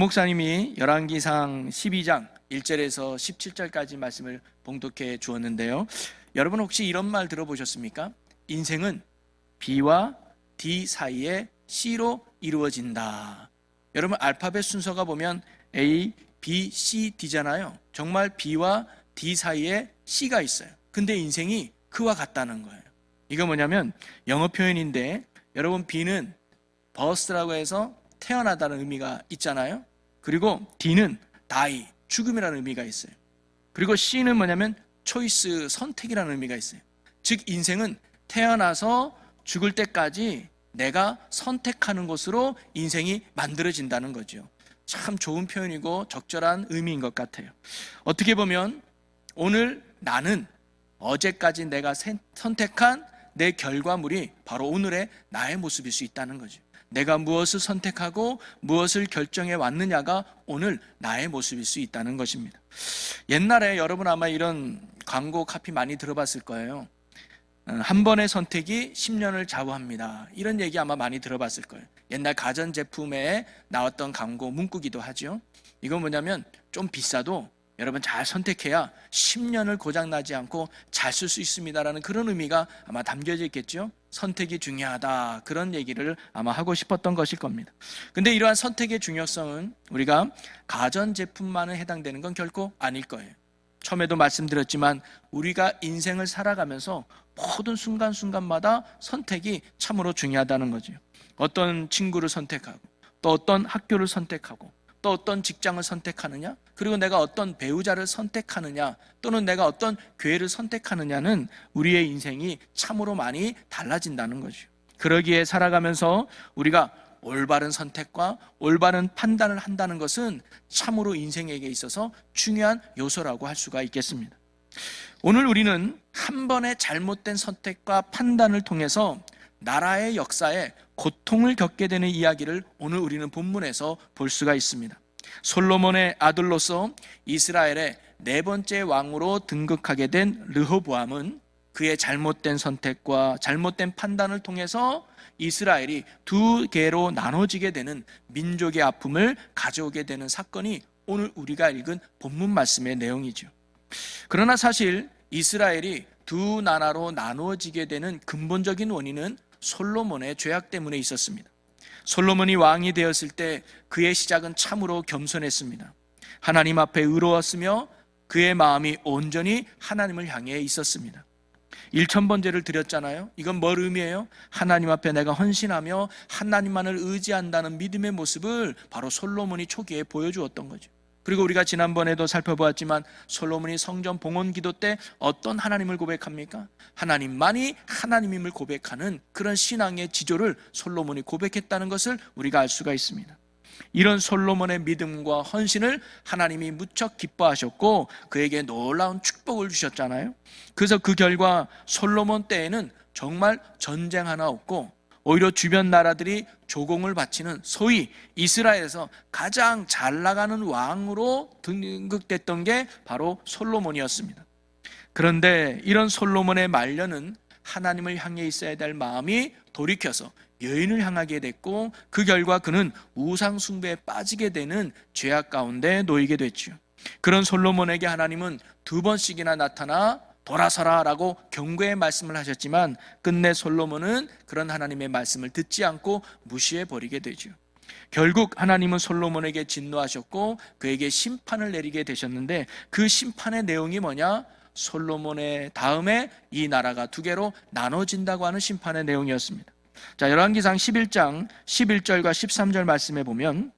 목사님이 열왕기상 12장 1절에서 17절까지 말씀을 봉독해 주었는데요. 여러분 혹시 이런 말 들어보셨습니까? 인생은 B와 D 사이에 C로 이루어진다. 여러분 알파벳 순서가 보면 A, B, C, D잖아요. 정말 B와 D 사이에 C가 있어요. 근데 인생이 그와 같다는 거예요. 이거 뭐냐면 영어 표현인데, 여러분 B는 버스라고 해서 태어나다는 의미가 있잖아요. 그리고 D는 die, 죽음이라는 의미가 있어요. 그리고 C는 뭐냐면 choice, 선택이라는 의미가 있어요. 즉 인생은 태어나서 죽을 때까지 내가 선택하는 것으로 인생이 만들어진다는 거죠. 참 좋은 표현이고 적절한 의미인 것 같아요. 어떻게 보면 오늘 나는 어제까지 내가 선택한 내 결과물이 바로 오늘의 나의 모습일 수 있다는 거죠. 내가 무엇을 선택하고 무엇을 결정해 왔느냐가 오늘 나의 모습일 수 있다는 것입니다. 옛날에 여러분 아마 이런 광고 카피 많이 들어봤을 거예요. 한 번의 선택이 10년을 좌우합니다. 이런 얘기 아마 많이 들어봤을 거예요. 옛날 가전제품에 나왔던 광고 문구기도 하죠. 이건 뭐냐면 좀 비싸도 여러분 잘 선택해야 10년을 고장나지 않고 잘 쓸 수 있습니다라는 그런 의미가 아마 담겨져 있겠죠. 선택이 중요하다, 그런 얘기를 아마 하고 싶었던 것일 겁니다. 근데 이러한 선택의 중요성은 우리가 가전제품만에 해당되는 건 결코 아닐 거예요. 처음에도 말씀드렸지만 우리가 인생을 살아가면서 모든 순간순간마다 선택이 참으로 중요하다는 거죠. 어떤 친구를 선택하고, 또 어떤 학교를 선택하고, 또 어떤 직장을 선택하느냐, 그리고 내가 어떤 배우자를 선택하느냐, 또는 내가 어떤 교회를 선택하느냐는 우리의 인생이 참으로 많이 달라진다는 거죠. 그러기에 살아가면서 우리가 올바른 선택과 올바른 판단을 한다는 것은 참으로 인생에게 있어서 중요한 요소라고 할 수가 있겠습니다. 오늘 우리는 한 번의 잘못된 선택과 판단을 통해서 나라의 역사에 고통을 겪게 되는 이야기를 오늘 우리는 본문에서 볼 수가 있습니다. 솔로몬의 아들로서 이스라엘의 네 번째 왕으로 등극하게 된 르호보암은 그의 잘못된 선택과 잘못된 판단을 통해서 이스라엘이 두 개로 나눠지게 되는 민족의 아픔을 가져오게 되는 사건이 오늘 우리가 읽은 본문 말씀의 내용이죠. 그러나 사실 이스라엘이 두 나라로 나누어지게 되는 근본적인 원인은 솔로몬의 죄악 때문에 있었습니다. 솔로몬이 왕이 되었을 때 그의 시작은 참으로 겸손했습니다. 하나님 앞에 의로웠으며 그의 마음이 온전히 하나님을 향해 있었습니다. 1000번제를 드렸잖아요. 이건 뭘 의미해요? 하나님 앞에 내가 헌신하며 하나님만을 의지한다는 믿음의 모습을 바로 솔로몬이 초기에 보여주었던 거죠. 그리고 우리가 지난번에도 살펴보았지만 솔로몬이 성전 봉헌 기도 때 어떤 하나님을 고백합니까? 하나님만이 하나님임을 고백하는 그런 신앙의 지조를 솔로몬이 고백했다는 것을 우리가 알 수가 있습니다. 이런 솔로몬의 믿음과 헌신을 하나님이 무척 기뻐하셨고 그에게 놀라운 축복을 주셨잖아요. 그래서 그 결과 솔로몬 때에는 정말 전쟁 하나 없고 오히려 주변 나라들이 조공을 바치는 소위 이스라엘에서 가장 잘 나가는 왕으로 등극됐던 게 바로 솔로몬이었습니다. 그런데 이런 솔로몬의 말년은 하나님을 향해 있어야 될 마음이 돌이켜서 여인을 향하게 됐고 그 결과 그는 우상 숭배에 빠지게 되는 죄악 가운데 놓이게 됐죠. 그런 솔로몬에게 하나님은 2번씩이나 나타나 돌아서라 라고 경고의 말씀을 하셨지만 끝내 솔로몬은 그런 하나님의 말씀을 듣지 않고 무시해 버리게 되죠. 결국 하나님은 솔로몬에게 진노하셨고 그에게 심판을 내리게 되셨는데 그 심판의 내용이 뭐냐? 솔로몬의 다음에 이 나라가 두 개로 나눠진다고 하는 심판의 내용이었습니다. 자, 열왕기상 11장 11절과 13절 말씀에 보면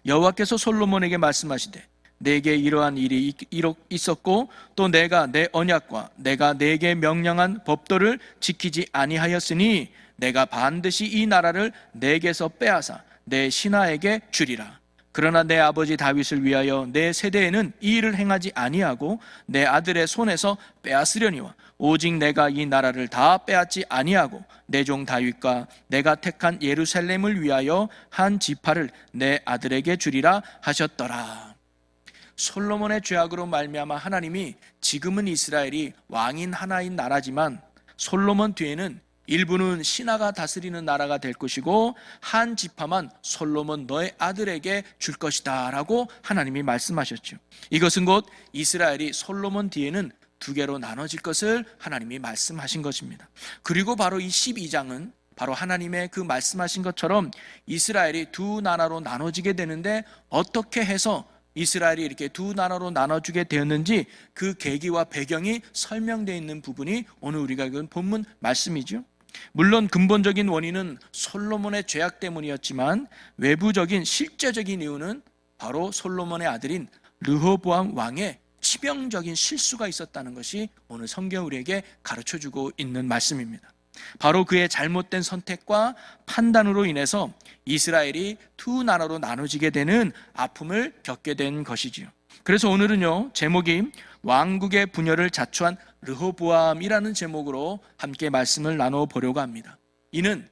여호와께서 솔로몬에게 말씀하시되 내게 이러한 일이 있었고 또 내가 내 언약과 내가 내게 명령한 법도를 지키지 아니하였으니 내가 반드시 이 나라를 내게서 빼앗아 내 신하에게 주리라. 그러나 내 아버지 다윗을 위하여 내 세대에는 이 일을 행하지 아니하고 내 아들의 손에서 빼앗으려니와 오직 내가 이 나라를 다 빼앗지 아니하고 내 종 다윗과 내가 택한 예루살렘을 위하여 한 지파를 내 아들에게 주리라 하셨더라. 솔로몬의 죄악으로 말미암아 하나님이 지금은 이스라엘이 왕인 하나인 나라지만 솔로몬 뒤에는 일부는 신하가 다스리는 나라가 될 것이고 한 지파만 솔로몬 너의 아들에게 줄 것이다 라고 하나님이 말씀하셨죠. 이것은 곧 이스라엘이 솔로몬 뒤에는 두 개로 나눠질 것을 하나님이 말씀하신 것입니다. 그리고 바로 이 12장은 바로 하나님의 그 말씀하신 것처럼 이스라엘이 두 나라로 나눠지게 되는데 어떻게 해서 이스라엘이 이렇게 두 나라로 나눠지게 되었는지 그 계기와 배경이 설명되어 있는 부분이 오늘 우리가 읽은 본문 말씀이죠. 물론 근본적인 원인은 솔로몬의 죄악 때문이었지만 외부적인 실제적인 이유는 바로 솔로몬의 아들인 르호보암 왕의 치명적인 실수가 있었다는 것이 오늘 성경 우리에게 가르쳐주고 있는 말씀입니다. 바로 그의 잘못된 선택과 판단으로 인해서 이스라엘이 두 나라로 나눠지게 되는 아픔을 겪게 된 것이지요. 그래서 오늘은요, 제목이 왕국의 분열을 자초한 르호보암이라는 제목으로 함께 말씀을 나눠보려고 합니다. 이는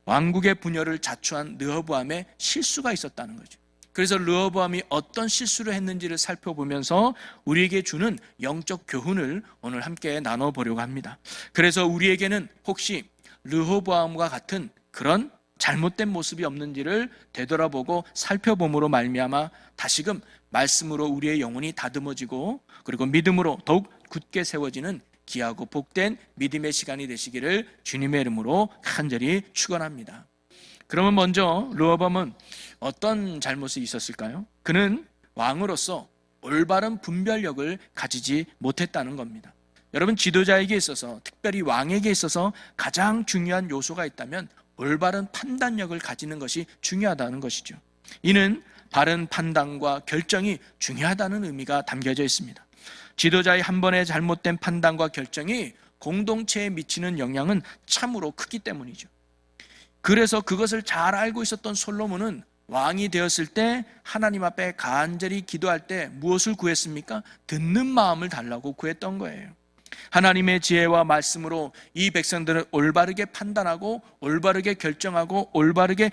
왕국의 분열을 자초한 르호보암의 실수가 있었다는 거죠. 그래서 르호보암이 어떤 실수를 했는지를 살펴보면서 우리에게 주는 영적 교훈을 오늘 함께 나눠보려고 합니다. 그래서 우리에게는 혹시 르호보암과 같은 그런 잘못된 모습이 없는지를 되돌아보고 살펴봄으로 말미암아 다시금 말씀으로 우리의 영혼이 다듬어지고 그리고 믿음으로 더욱 굳게 세워지는 귀하고 복된 믿음의 시간이 되시기를 주님의 이름으로 간절히 축원합니다. 그러면 먼저 르호보암은 어떤 잘못이 있었을까요? 그는 왕으로서 올바른 분별력을 가지지 못했다는 겁니다. 여러분, 지도자에게 있어서, 특별히 왕에게 있어서 가장 중요한 요소가 있다면 올바른 판단력을 가지는 것이 중요하다는 것이죠. 이는 바른 판단과 결정이 중요하다는 의미가 담겨져 있습니다. 지도자의 한 번의 잘못된 판단과 결정이 공동체에 미치는 영향은 참으로 크기 때문이죠. 그래서 그것을 잘 알고 있었던 솔로몬은 왕이 되었을 때 하나님 앞에 간절히 기도할 때 무엇을 구했습니까? 듣는 마음을 달라고 구했던 거예요. 하나님의 지혜와 말씀으로 이 백성들을 올바르게 판단하고 올바르게 결정하고 올바르게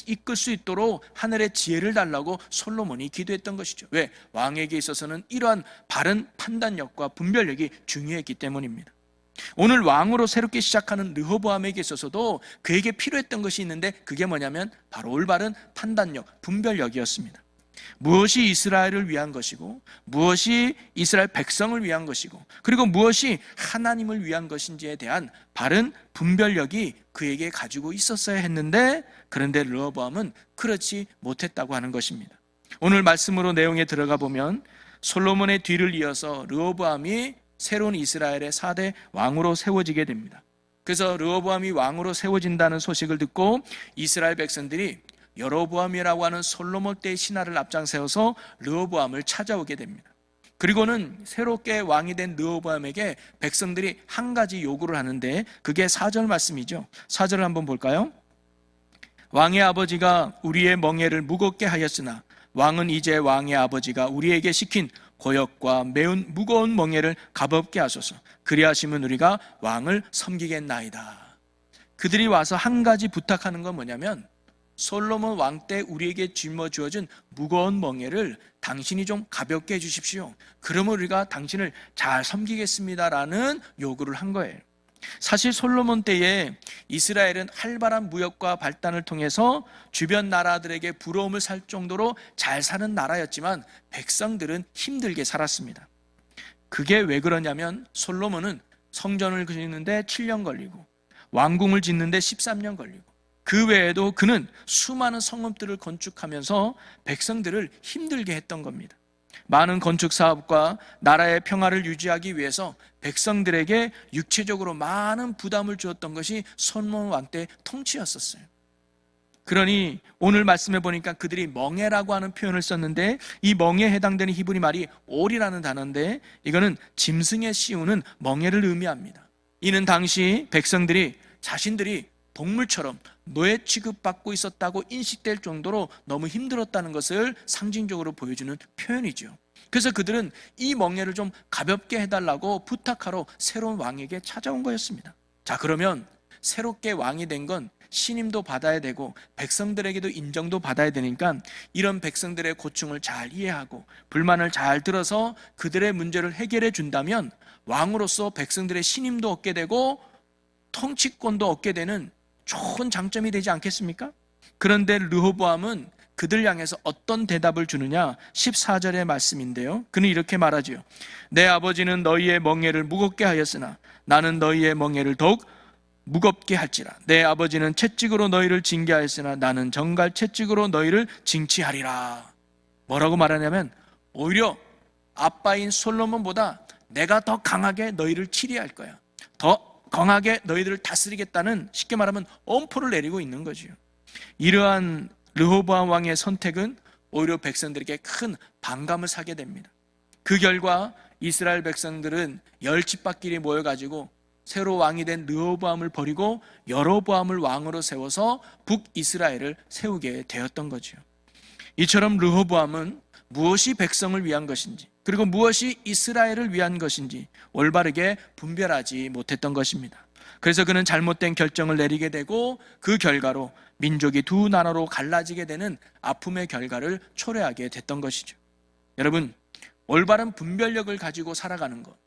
이끌 수 있도록 하늘의 지혜를 달라고 솔로몬이 기도했던 것이죠. 왜? 왕에게 있어서는 이러한 바른 판단력과 분별력이 중요했기 때문입니다. 오늘 왕으로 새롭게 시작하는 르호보암에게 있어서도 그에게 필요했던 것이 있는데 그게 뭐냐면 바로 올바른 판단력, 분별력이었습니다. 무엇이 이스라엘을 위한 것이고 무엇이 이스라엘 백성을 위한 것이고 그리고 무엇이 하나님을 위한 것인지에 대한 바른 분별력이 그에게 가지고 있었어야 했는데 그런데 르호보암은 그렇지 못했다고 하는 것입니다. 오늘 말씀으로 내용에 들어가 보면 솔로몬의 뒤를 이어서 르호보암이 새로운 이스라엘의 4대 왕으로 세워지게 됩니다. 그래서 르호보암이 왕으로 세워진다는 소식을 듣고 이스라엘 백성들이 여로보암이라고 하는 솔로몬 때의 신하를 앞장세워서 르호보암을 찾아오게 됩니다. 그리고는 새롭게 왕이 된 르호보암에게 백성들이 한 가지 요구를 하는데 그게 4절 말씀이죠. 4절을 한번 볼까요? 왕의 아버지가 우리의 멍에를 무겁게 하였으나 왕은 이제 왕의 아버지가 우리에게 시킨 고역과 매운 무거운 멍에를 가볍게 하소서. 그리하시면 우리가 왕을 섬기겠나이다. 그들이 와서 한 가지 부탁하는 건 뭐냐면 솔로몬 왕 때 우리에게 짊어 주어진 무거운 멍에를 당신이 좀 가볍게 해주십시오. 그러면 우리가 당신을 잘 섬기겠습니다라는 요구를 한 거예요. 사실 솔로몬 때에 이스라엘은 활발한 무역과 발단을 통해서 주변 나라들에게 부러움을 살 정도로 잘 사는 나라였지만 백성들은 힘들게 살았습니다. 그게 왜 그러냐면 솔로몬은 성전을 짓는데 7년 걸리고 왕궁을 짓는데 13년 걸리고 그 외에도 그는 수많은 성읍들을 건축하면서 백성들을 힘들게 했던 겁니다. 많은 건축 사업과 나라의 평화를 유지하기 위해서 백성들에게 육체적으로 많은 부담을 주었던 것이 솔로몬 왕 때 통치였었어요. 그러니 오늘 말씀해 보니까 그들이 멍에라고 하는 표현을 썼는데 이 멍에에 해당되는 히브리 말이 올이라는 단어인데 이거는 짐승에 씌우는 멍에를 의미합니다. 이는 당시 백성들이 자신들이 동물처럼 노예 취급받고 있었다고 인식될 정도로 너무 힘들었다는 것을 상징적으로 보여주는 표현이죠. 그래서 그들은 이 멍에를 좀 가볍게 해달라고 부탁하러 새로운 왕에게 찾아온 거였습니다. 자, 그러면 새롭게 왕이 된 건 신임도 받아야 되고 백성들에게도 인정도 받아야 되니까 이런 백성들의 고충을 잘 이해하고 불만을 잘 들어서 그들의 문제를 해결해 준다면 왕으로서 백성들의 신임도 얻게 되고 통치권도 얻게 되는 좋은 장점이 되지 않겠습니까? 그런데 르호보암은 그들 향해서 어떤 대답을 주느냐? 14절의 말씀인데요, 그는 이렇게 말하지요. 내 아버지는 너희의 멍에를 무겁게 하였으나 나는 너희의 멍에를 더욱 무겁게 할지라. 내 아버지는 채찍으로 너희를 징계하였으나 나는 정갈 채찍으로 너희를 징치하리라. 뭐라고 말하냐면, 오히려 아빠인 솔로몬보다 내가 더 강하게 너희를 치리할 거야. 더 강하게 너희들을 다스리겠다는, 쉽게 말하면 엄포를 내리고 있는 거지요. 이러한 르호보암 왕의 선택은 오히려 백성들에게 큰 반감을 사게 됩니다. 그 결과 이스라엘 백성들은 열 집합끼리 모여가지고 새로 왕이 된 르호보암을 버리고 여로보암을 왕으로 세워서 북이스라엘을 세우게 되었던 거죠. 이처럼 르호보암은 무엇이 백성을 위한 것인지, 그리고 무엇이 이스라엘을 위한 것인지 올바르게 분별하지 못했던 것입니다. 그래서 그는 잘못된 결정을 내리게 되고 그 결과로 민족이 두 나라로 갈라지게 되는 아픔의 결과를 초래하게 됐던 것이죠. 여러분, 올바른 분별력을 가지고 살아가는 것,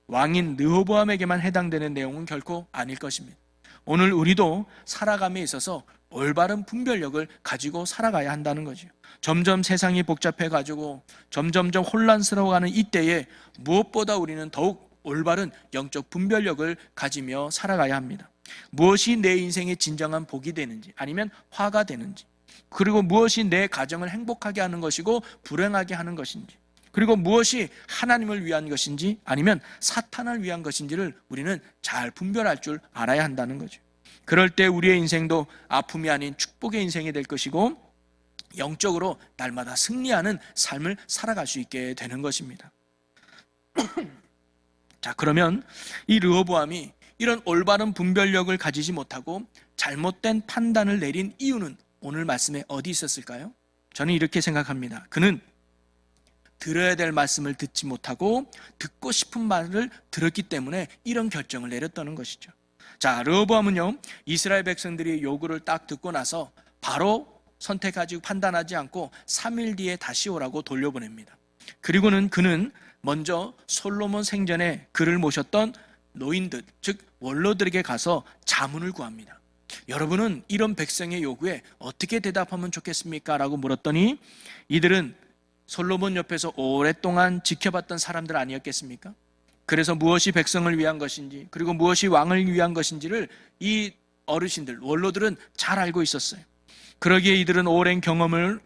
왕인 르호보암에게만 해당되는 내용은 결코 아닐 것입니다. 오늘 우리도 살아감에 있어서 올바른 분별력을 가지고 살아가야 한다는 거죠. 점점 세상이 복잡해가지고 점점점 혼란스러워가는 이때에 무엇보다 우리는 더욱 올바른 영적 분별력을 가지며 살아가야 합니다. 무엇이 내 인생의 진정한 복이 되는지, 아니면 화가 되는지, 그리고 무엇이 내 가정을 행복하게 하는 것이고 불행하게 하는 것인지, 그리고 무엇이 하나님을 위한 것인지 아니면 사탄을 위한 것인지를 우리는 잘 분별할 줄 알아야 한다는 거죠. 그럴 때 우리의 인생도 아픔이 아닌 축복의 인생이 될 것이고 영적으로 날마다 승리하는 삶을 살아갈 수 있게 되는 것입니다. 자, 그러면 이 르호보암이 이런 올바른 분별력을 가지지 못하고 잘못된 판단을 내린 이유는 오늘 말씀에 어디 있었을까요? 저는 이렇게 생각합니다. 그는 들어야 될 말씀을 듣지 못하고 듣고 싶은 말을 들었기 때문에 이런 결정을 내렸다는 것이죠. 자, 르호보암은요, 이스라엘 백성들이 요구를 딱 듣고 나서 바로 선택하지 판단하지 않고 3일 뒤에 다시 오라고 돌려보냅니다. 그리고는 그는 먼저 솔로몬 생전에 그를 모셨던 노인들, 즉 원로들에게 가서 자문을 구합니다. 여러분은 이런 백성의 요구에 어떻게 대답하면 좋겠습니까? 라고 물었더니 이들은 솔로몬 옆에서 오랫동안 지켜봤던 사람들 아니었겠습니까? 그래서 무엇이 백성을 위한 것인지, 그리고 무엇이 왕을 위한 것인지를 이 어르신들, 원로들은 잘 알고 있었어요. 그러기에 이들은 오랜 경험을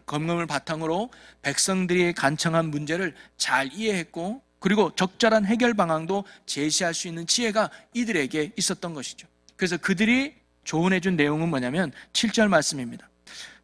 바탕으로 백성들이 간청한 문제를 잘 이해했고, 그리고 적절한 해결 방안도 제시할 수 있는 지혜가 이들에게 있었던 것이죠. 그래서 그들이 조언해준 내용은 뭐냐면 7절 말씀입니다.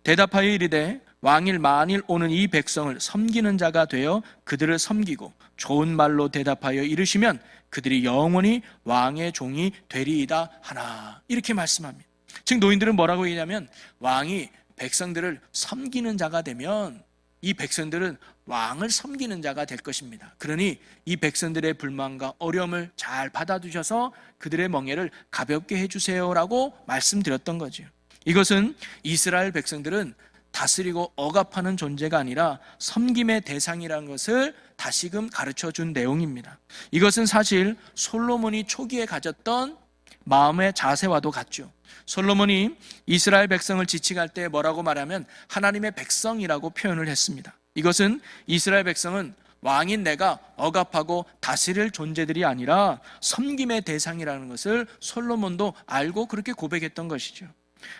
대답하여 이르되 왕일 만일 오는 이 백성을 섬기는 자가 되어 그들을 섬기고 좋은 말로 대답하여 이르시면 그들이 영원히 왕의 종이 되리이다 하나, 이렇게 말씀합니다. 즉 노인들은 뭐라고 얘기하냐면, 왕이 백성들을 섬기는 자가 되면 이 백성들은 왕을 섬기는 자가 될 것입니다. 그러니 이 백성들의 불만과 어려움을 잘 받아주셔서 그들의 멍에를 가볍게 해주세요라고 말씀드렸던 거죠. 이것은 이스라엘 백성들은 다스리고 억압하는 존재가 아니라 섬김의 대상이라는 것을 다시금 가르쳐 준 내용입니다. 이것은 사실 솔로몬이 초기에 가졌던 마음의 자세와도 같죠. 솔로몬이 이스라엘 백성을 지칭할 때 뭐라고 말하면 하나님의 백성이라고 표현을 했습니다. 이것은 이스라엘 백성은 왕인 내가 억압하고 다스릴 존재들이 아니라 섬김의 대상이라는 것을 솔로몬도 알고 그렇게 고백했던 것이죠.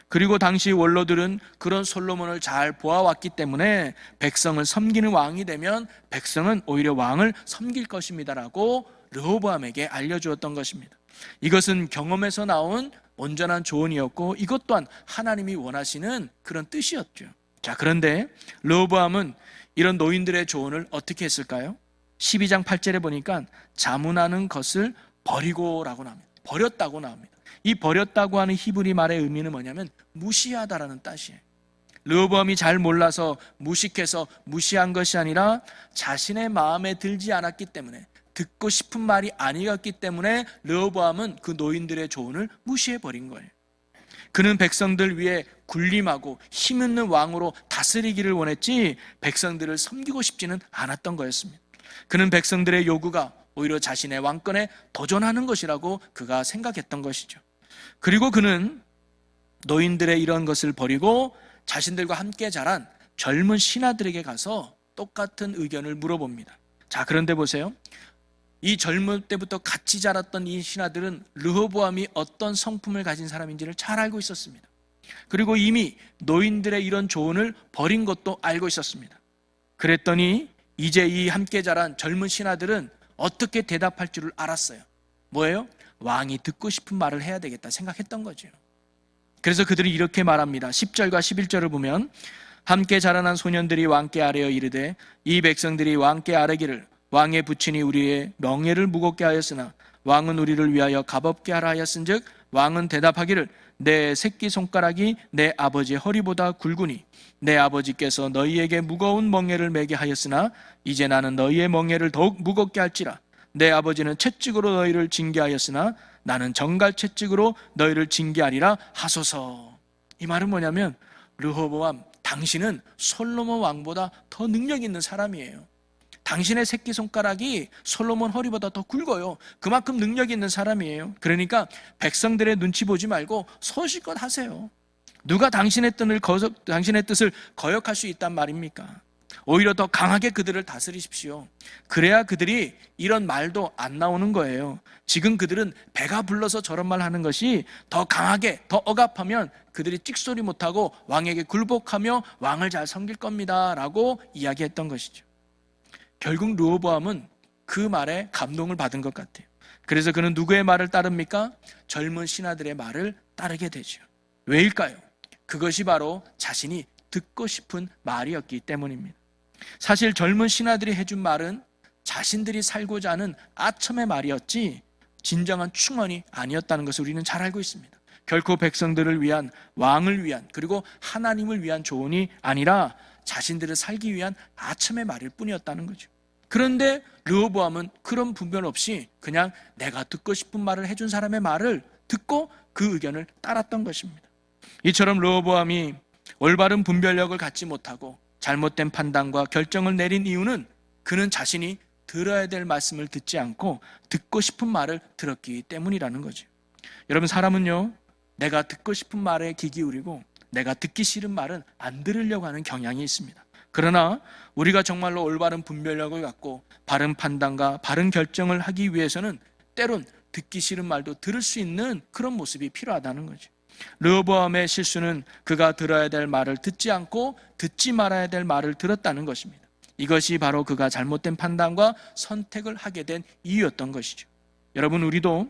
그리고 당시 원로들은 그런 솔로몬을 잘 보아왔기 때문에 백성을 섬기는 왕이 되면 백성은 오히려 왕을 섬길 것입니다라고 르호보암에게 알려주었던 것입니다. 이것은 경험에서 나온 온전한 조언이었고 이것 또한 하나님이 원하시는 그런 뜻이었죠. 자, 그런데 르호보암은 이런 노인들의 조언을 어떻게 했을까요? 12장 8절에 보니까 자문하는 것을 버리고라고 나옵니다. 버렸다고 나옵니다. 이 버렸다고 하는 히브리 말의 의미는 뭐냐면 무시하다라는 뜻이에요. 르호보암이 잘 몰라서 무식해서 무시한 것이 아니라 자신의 마음에 들지 않았기 때문에, 듣고 싶은 말이 아니었기 때문에 르호보암은 그 노인들의 조언을 무시해버린 거예요. 그는 백성들 위에 군림하고 힘있는 왕으로 다스리기를 원했지 백성들을 섬기고 싶지는 않았던 거였습니다. 그는 백성들의 요구가 오히려 자신의 왕권에 도전하는 것이라고 그가 생각했던 것이죠. 그리고 그는 노인들의 이런 것을 버리고 자신들과 함께 자란 젊은 신하들에게 가서 똑같은 의견을 물어봅니다. 자, 그런데 보세요. 이 젊을 때부터 같이 자랐던 이 신하들은 르호보암이 어떤 성품을 가진 사람인지를 잘 알고 있었습니다. 그리고 이미 노인들의 이런 조언을 버린 것도 알고 있었습니다. 그랬더니 이제 이 함께 자란 젊은 신하들은 어떻게 대답할 줄을 알았어요. 뭐예요? 왕이 듣고 싶은 말을 해야 되겠다 생각했던 거죠. 그래서 그들이 이렇게 말합니다. 10절과 11절을 보면 함께 자라난 소년들이 왕께 아뢰어 이르되 이 백성들이 왕께 아뢰기를 왕의 부친이 우리의 명예를 무겁게 하였으나 왕은 우리를 위하여 값없게 하라 하였은즉 왕은 대답하기를 내 새끼손가락이 내 아버지의 허리보다 굵으니 내 아버지께서 너희에게 무거운 멍에를 매게 하였으나 이제 나는 너희의 멍에를 더욱 무겁게 할지라 내 아버지는 채찍으로 너희를 징계하였으나 나는 정갈 채찍으로 너희를 징계하리라 하소서. 이 말은 뭐냐면 르호보암, 당신은 솔로몬 왕보다 더 능력 있는 사람이에요. 당신의 새끼손가락이 솔로몬 허리보다 더 굵어요. 그만큼 능력 있는 사람이에요. 그러니까 백성들의 눈치 보지 말고 소실껏 하세요. 누가 당신의 뜻을 거역할 수 있단 말입니까? 오히려 더 강하게 그들을 다스리십시오. 그래야 그들이 이런 말도 안 나오는 거예요. 지금 그들은 배가 불러서 저런 말 하는 것이 더 강하게, 더 억압하면 그들이 찍소리 못하고 왕에게 굴복하며 왕을 잘 섬길 겁니다 라고 이야기했던 것이죠. 결국 르호보암은 그 말에 감동을 받은 것 같아요. 그래서 그는 누구의 말을 따릅니까? 젊은 신하들의 말을 따르게 되죠. 왜일까요? 그것이 바로 자신이 듣고 싶은 말이었기 때문입니다. 사실 젊은 신하들이 해준 말은 자신들이 살고자 하는 아첨의 말이었지 진정한 충언이 아니었다는 것을 우리는 잘 알고 있습니다. 결코 백성들을 위한, 왕을 위한, 그리고 하나님을 위한 조언이 아니라 자신들을 살기 위한 아첨의 말일 뿐이었다는 거죠. 그런데 르호보암은 그런 분별 없이 그냥 내가 듣고 싶은 말을 해준 사람의 말을 듣고 그 의견을 따랐던 것입니다. 이처럼 르호보암이 올바른 분별력을 갖지 못하고 잘못된 판단과 결정을 내린 이유는 그는 자신이 들어야 될 말씀을 듣지 않고 듣고 싶은 말을 들었기 때문이라는 거죠. 여러분, 사람은요, 내가 듣고 싶은 말에 귀 기울이고 내가 듣기 싫은 말은 안 들으려고 하는 경향이 있습니다. 그러나 우리가 정말로 올바른 분별력을 갖고 바른 판단과 바른 결정을 하기 위해서는 때론 듣기 싫은 말도 들을 수 있는 그런 모습이 필요하다는 거죠. 르호보암의 실수는 그가 들어야 될 말을 듣지 않고 듣지 말아야 될 말을 들었다는 것입니다. 이것이 바로 그가 잘못된 판단과 선택을 하게 된 이유였던 것이죠. 여러분, 우리도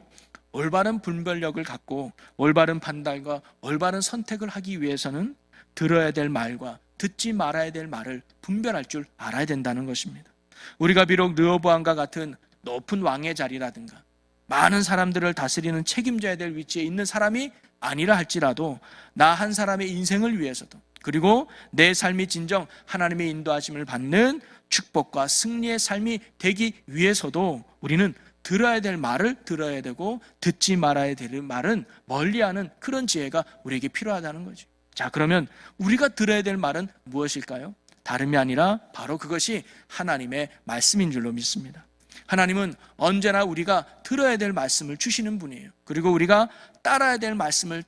올바른 분별력을 갖고 올바른 판단과 올바른 선택을 하기 위해서는 들어야 될 말과 듣지 말아야 될 말을 분별할 줄 알아야 된다는 것입니다. 우리가 비록 르호보암과 같은 높은 왕의 자리라든가 많은 사람들을 다스리는 책임져야 될 위치에 있는 사람이 아니라 할지라도 나 한 사람의 인생을 위해서도 그리고 내 삶이 진정 하나님의 인도하심을 받는 축복과 승리의 삶이 되기 위해서도 우리는 들어야 될 말을 들어야 되고 듣지 말아야 될 말은 멀리하는 그런 지혜가 우리에게 필요하다는 거죠. 자, 그러면 우리가 들어야 될 말은 무엇일까요? 다름이 아니라 바로 그것이 하나님의 말씀인 줄로 믿습니다. 하나님은 언제나 우리가 들어야 될 말씀을 주시는 분이에요. 그리고 우리가 따라야 될 말씀을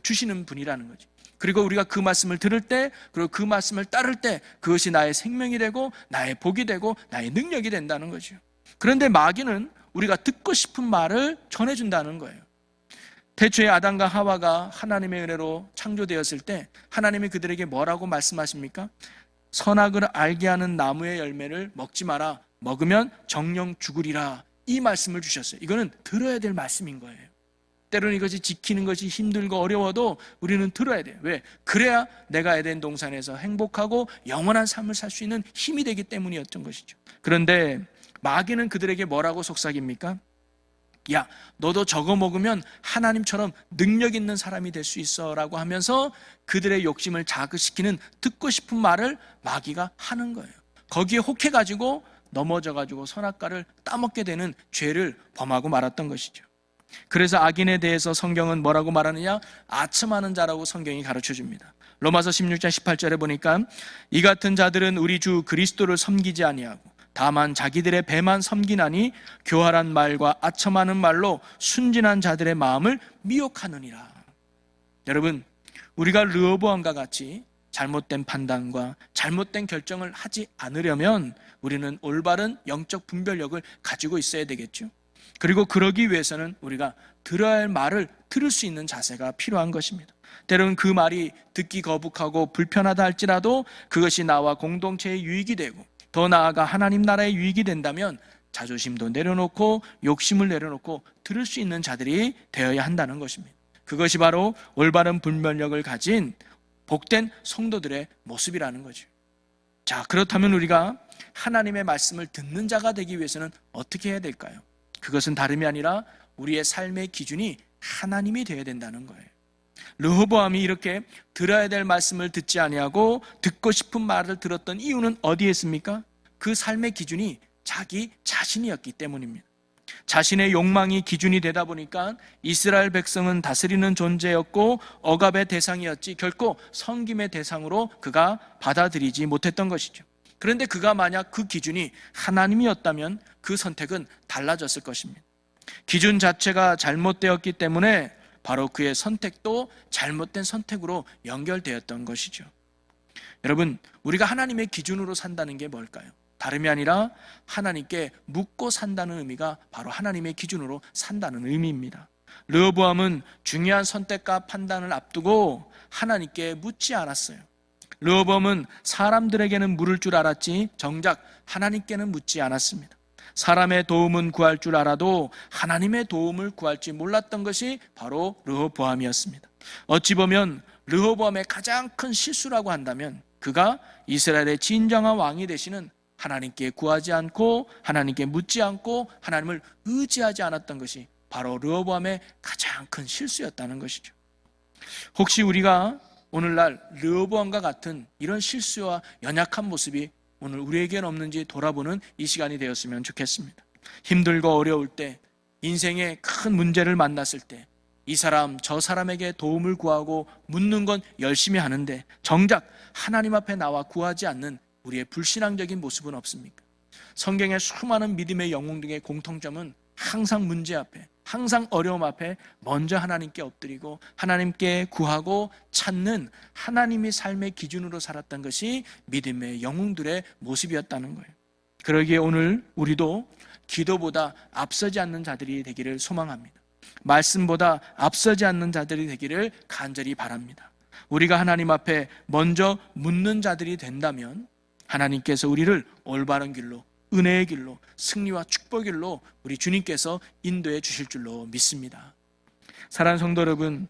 주시는 분이라는 거죠. 그리고 우리가 그 말씀을 들을 때, 그리고 그 말씀을 따를 때 그것이 나의 생명이 되고 나의 복이 되고 나의 능력이 된다는 거죠. 그런데 마귀는 우리가 듣고 싶은 말을 전해준다는 거예요. 태초에 아담과 하와가 하나님의 은혜로 창조되었을 때 하나님이 그들에게 뭐라고 말씀하십니까? 선악을 알게 하는 나무의 열매를 먹지 마라. 먹으면 정령 죽으리라. 이 말씀을 주셨어요. 이거는 들어야 될 말씀인 거예요. 때로는 이것이 지키는 것이 힘들고 어려워도 우리는 들어야 돼요. 왜? 그래야 내가 에덴 동산에서 행복하고 영원한 삶을 살 수 있는 힘이 되기 때문이었던 것이죠. 그런데 마귀는 그들에게 뭐라고 속삭입니까? 야, 너도 저거 먹으면 하나님처럼 능력 있는 사람이 될 수 있어 라고 하면서 그들의 욕심을 자극시키는 듣고 싶은 말을 마귀가 하는 거예요. 거기에 혹해가지고 넘어져가지고 선악과를 따먹게 되는 죄를 범하고 말았던 것이죠. 그래서 악인에 대해서 성경은 뭐라고 말하느냐? 아첨하는 자라고 성경이 가르쳐줍니다. 로마서 16장 18절에 보니까 이 같은 자들은 우리 주 그리스도를 섬기지 아니하고 다만 자기들의 배만 섬기나니 교활한 말과 아첨하는 말로 순진한 자들의 마음을 미혹하느니라. 여러분, 우리가 르호보암과 같이 잘못된 판단과 잘못된 결정을 하지 않으려면 우리는 올바른 영적 분별력을 가지고 있어야 되겠죠. 그리고 그러기 위해서는 우리가 들어야 할 말을 들을 수 있는 자세가 필요한 것입니다. 때로는 그 말이 듣기 거북하고 불편하다 할지라도 그것이 나와 공동체의 유익이 되고 더 나아가 하나님 나라의 유익이 된다면 자존심도 내려놓고 욕심을 내려놓고 들을 수 있는 자들이 되어야 한다는 것입니다. 그것이 바로 올바른 분별력을 가진 복된 성도들의 모습이라는 거죠. 자, 그렇다면 우리가 하나님의 말씀을 듣는 자가 되기 위해서는 어떻게 해야 될까요? 그것은 다름이 아니라 우리의 삶의 기준이 하나님이 되어야 된다는 거예요. 르호보암이 이렇게 들어야 될 말씀을 듣지 아니하고 듣고 싶은 말을 들었던 이유는 어디에 있습니까? 그 삶의 기준이 자기 자신이었기 때문입니다. 자신의 욕망이 기준이 되다 보니까 이스라엘 백성은 다스리는 존재였고 억압의 대상이었지 결코 섬김의 대상으로 그가 받아들이지 못했던 것이죠. 그런데 그가 만약 그 기준이 하나님이었다면 그 선택은 달라졌을 것입니다. 기준 자체가 잘못되었기 때문에 바로 그의 선택도 잘못된 선택으로 연결되었던 것이죠. 여러분, 우리가 하나님의 기준으로 산다는 게 뭘까요? 다름이 아니라 하나님께 묻고 산다는 의미가 바로 하나님의 기준으로 산다는 의미입니다. 르호보암은 중요한 선택과 판단을 앞두고 하나님께 묻지 않았어요. 르호보암은 사람들에게는 물을 줄 알았지 정작 하나님께는 묻지 않았습니다. 사람의 도움은 구할 줄 알아도 하나님의 도움을 구할지 몰랐던 것이 바로 르호보암이었습니다. 어찌 보면 르호보암의 가장 큰 실수라고 한다면 그가 이스라엘의 진정한 왕이 되시는 하나님께 구하지 않고 하나님께 묻지 않고 하나님을 의지하지 않았던 것이 바로 르호보암의 가장 큰 실수였다는 것이죠. 혹시 우리가 오늘날 르호보암과 같은 이런 실수와 연약한 모습이 오늘 우리에게는 없는지 돌아보는 이 시간이 되었으면 좋겠습니다. 힘들고 어려울 때, 인생의 큰 문제를 만났을 때 이 사람 저 사람에게 도움을 구하고 묻는 건 열심히 하는데 정작 하나님 앞에 나와 구하지 않는 우리의 불신앙적인 모습은 없습니까? 성경의 수많은 믿음의 영웅 등의 공통점은 항상 문제 앞에, 항상 어려움 앞에 먼저 하나님께 엎드리고 하나님께 구하고 찾는 하나님이 삶의 기준으로 살았던 것이 믿음의 영웅들의 모습이었다는 거예요. 그러기에 오늘 우리도 기도보다 앞서지 않는 자들이 되기를 소망합니다. 말씀보다 앞서지 않는 자들이 되기를 간절히 바랍니다. 우리가 하나님 앞에 먼저 묻는 자들이 된다면 하나님께서 우리를 올바른 길로, 은혜의 길로, 승리와 축복의 길로 우리 주님께서 인도해 주실 줄로 믿습니다. 사랑하는 성도 여러분,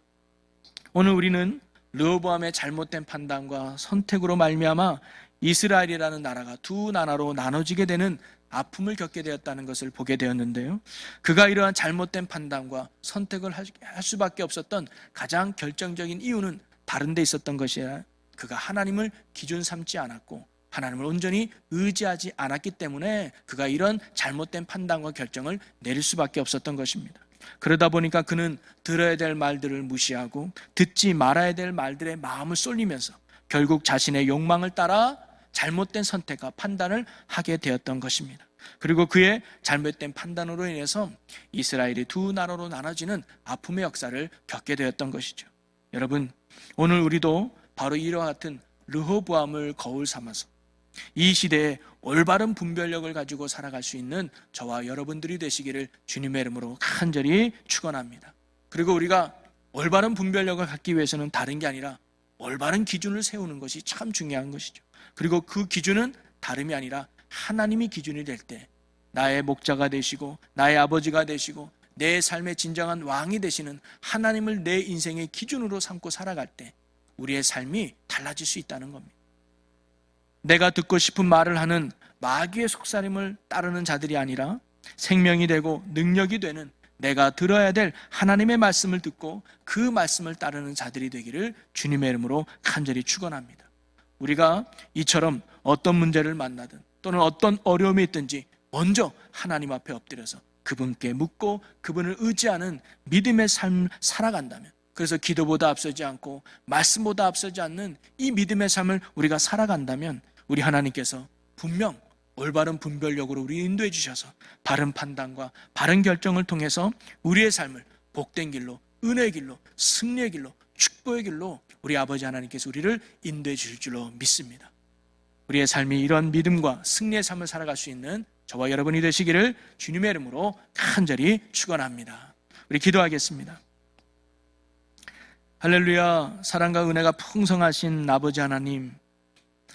오늘 우리는 르호보암의 잘못된 판단과 선택으로 말미암아 이스라엘이라는 나라가 두 나라로 나눠지게 되는 아픔을 겪게 되었다는 것을 보게 되었는데요. 그가 이러한 잘못된 판단과 선택을 할 수밖에 없었던 가장 결정적인 이유는 다른 데 있었던 것이 아니라 그가 하나님을 기준 삼지 않았고 하나님을 온전히 의지하지 않았기 때문에 그가 이런 잘못된 판단과 결정을 내릴 수밖에 없었던 것입니다. 그러다 보니까 그는 들어야 될 말들을 무시하고 듣지 말아야 될 말들의 마음을 쏠리면서 결국 자신의 욕망을 따라 잘못된 선택과 판단을 하게 되었던 것입니다. 그리고 그의 잘못된 판단으로 인해서 이스라엘이 두 나라로 나눠지는 아픔의 역사를 겪게 되었던 것이죠. 여러분, 오늘 우리도 바로 이와 같은 르호보암을 거울 삼아서 이 시대에 올바른 분별력을 가지고 살아갈 수 있는 저와 여러분들이 되시기를 주님의 이름으로 간절히 축원합니다. 그리고 우리가 올바른 분별력을 갖기 위해서는 다른 게 아니라 올바른 기준을 세우는 것이 참 중요한 것이죠. 그리고 그 기준은 다름이 아니라 하나님이 기준이 될 때 나의 목자가 되시고 나의 아버지가 되시고 내 삶의 진정한 왕이 되시는 하나님을 내 인생의 기준으로 삼고 살아갈 때 우리의 삶이 달라질 수 있다는 겁니다. 내가 듣고 싶은 말을 하는 마귀의 속삭임을 따르는 자들이 아니라 생명이 되고 능력이 되는 내가 들어야 될 하나님의 말씀을 듣고 그 말씀을 따르는 자들이 되기를 주님의 이름으로 간절히 축원합니다. 우리가 이처럼 어떤 문제를 만나든 또는 어떤 어려움이 있든지 먼저 하나님 앞에 엎드려서 그분께 묻고 그분을 의지하는 믿음의 삶을 살아간다면, 그래서 기도보다 앞서지 않고 말씀보다 앞서지 않는 이 믿음의 삶을 우리가 살아간다면 우리 하나님께서 분명 올바른 분별력으로 우리 인도해 주셔서 바른 판단과 바른 결정을 통해서 우리의 삶을 복된 길로, 은혜의 길로, 승리의 길로, 축복의 길로 우리 아버지 하나님께서 우리를 인도해 주실 줄로 믿습니다. 우리의 삶이 이런 믿음과 승리의 삶을 살아갈 수 있는 저와 여러분이 되시기를 주님의 이름으로 간절히 축원합니다. 우리 기도하겠습니다. 할렐루야. 사랑과 은혜가 풍성하신 아버지 하나님,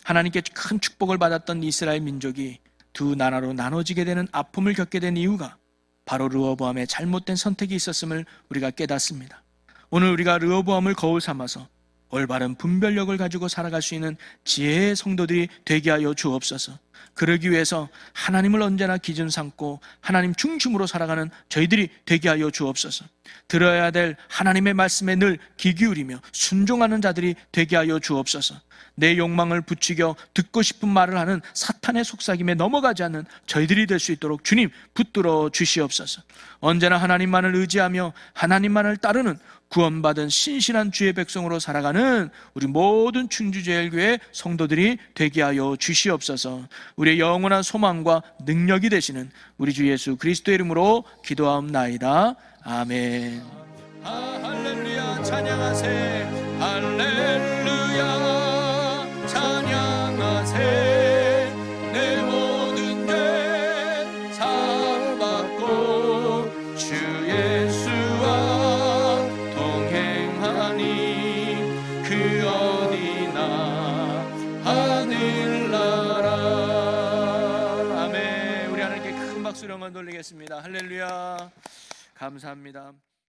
하나님께 큰 축복을 받았던 이스라엘 민족이 두 나라로 나눠지게 되는 아픔을 겪게 된 이유가 바로 르호보암의 잘못된 선택이 있었음을 우리가 깨닫습니다. 오늘 우리가 르호보암을 거울 삼아서 올바른 분별력을 가지고 살아갈 수 있는 지혜의 성도들이 되게 하여 주옵소서. 그러기 위해서 하나님을 언제나 기준 삼고 하나님 중심으로 살아가는 저희들이 되게 하여 주옵소서. 들어야 될 하나님의 말씀에 늘 귀 기울이며 순종하는 자들이 되게 하여 주옵소서. 내 욕망을 부추겨 듣고 싶은 말을 하는 사탄의 속삭임에 넘어가지 않는 저희들이 될 수 있도록 주님 붙들어 주시옵소서. 언제나 하나님만을 의지하며 하나님만을 따르는 구원받은 신실한 주의 백성으로 살아가는 우리 모든 충주제일교회 성도들이 되게 하여 주시옵소서. 우리의 영원한 소망과 능력이 되시는 우리 주 예수 그리스도의 이름으로 기도하옵나이다. 아멘. 할렐루야 찬양하세. 할렐루야 찬양하세. 내 모든 죄 사함받고 주 예수와 동행하니 그 어디나 하늘나라. 아멘. 우리 하나님께 큰 박수로 한번 돌리겠습니다. 할렐루야. 감사합니다.